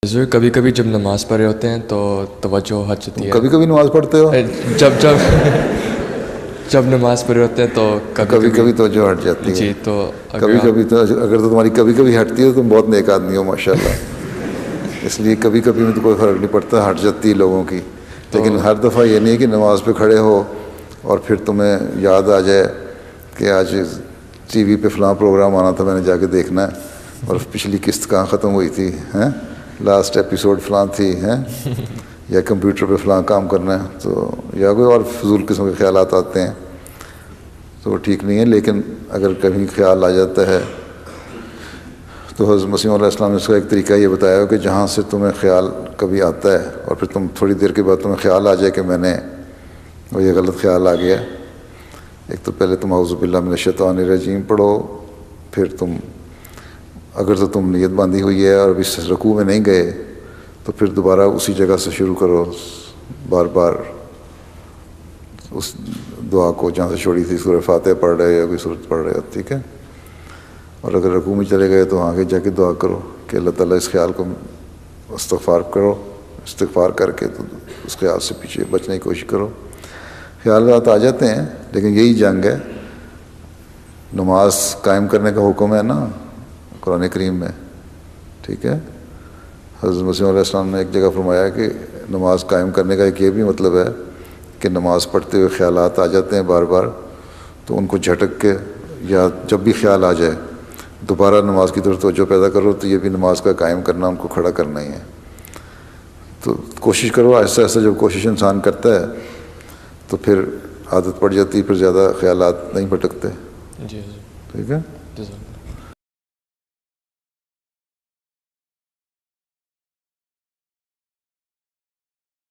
حضور کبھی کبھی جب نماز پڑھ رہے ہوتے ہیں تو توجہ ہٹ جاتی ہے. کبھی کبھی نماز پڑھتے ہو؟ جب نماز پڑھ رہے ہوتے ہیں تو کبھی کبھی توجہ ہٹ جاتی ہے. جی تو کبھی کبھی تو اگر تو تمہاری کبھی کبھی ہٹتی ہے تو تم بہت نیک آدمی ہو ماشاءاللہ. اس لیے کبھی کبھی میں تو کوئی فرق نہیں پڑتا، ہٹ جاتی ہے لوگوں کی. لیکن ہر دفعہ یہ نہیں کہ نماز پہ کھڑے ہو اور پھر تمہیں یاد آ جائے کہ آج ٹی وی پہ فلاں پروگرام آنا تھا، میں نے جا کے دیکھنا ہے، اور پچھلی قسط کہاں ختم ہوئی تھی، ہیں لاسٹ ایپیسوڈ فلاں تھی، ہیں یا کمپیوٹر پہ فلاں کام کرنا ہے، تو یا کوئی اور فضول قسم کے خیالات آتے ہیں تو وہ ٹھیک نہیں ہے. لیکن اگر کبھی خیال آ جاتا ہے تو حضرت مسیح علیہ السلام نے اس کا ایک طریقہ یہ بتایا ہو کہ جہاں سے تمہیں خیال کبھی آتا ہے اور پھر تم تھوڑی دیر کے بعد تمہیں خیال آ جائے کہ میں نے وہ یہ غلط خیال آ گیا، ایک تو پہلے تم اعوذ باللہ من الشیطان الرجیم پڑھو، پھر تم اگر تو تم نیت باندھی ہوئی ہے اور ابھی رکوع میں نہیں گئے تو پھر دوبارہ اسی جگہ سے شروع کرو، بار بار اس دعا کو جہاں سے چھوڑی تھی، سورہ فاتحہ پڑھ رہے یا کوئی سورت پڑھ رہے ہو، ٹھیک ہے. اور اگر رکوع میں چلے گئے تو آگے جا کے دعا کرو کہ اللہ تعالیٰ اس خیال کو استغفار کرو، استغفار کر کے تو اس خیال سے پیچھے بچنے کی کوشش کرو. خیالات آ جاتے ہیں لیکن یہی جنگ ہے. نماز قائم کرنے کا حکم ہے نا قرآن کریم میں، ٹھیک ہے. حضرت مسیح علیہ السلام نے ایک جگہ فرمایا کہ نماز قائم کرنے کا ایک یہ بھی مطلب ہے کہ نماز پڑھتے ہوئے خیالات آ جاتے ہیں بار بار، تو ان کو جھٹک کے یا جب بھی خیال آ جائے دوبارہ نماز کی طرف توجہ پیدا کرو. تو یہ بھی نماز کا قائم کرنا، ان کو کھڑا کرنا ہی ہے. تو کوشش کرو آہستہ آہستہ، جب کوشش انسان کرتا ہے تو پھر عادت پڑ جاتی ہے، پھر زیادہ خیالات نہیں بھٹکتے. جی ٹھیک ہے. جزاک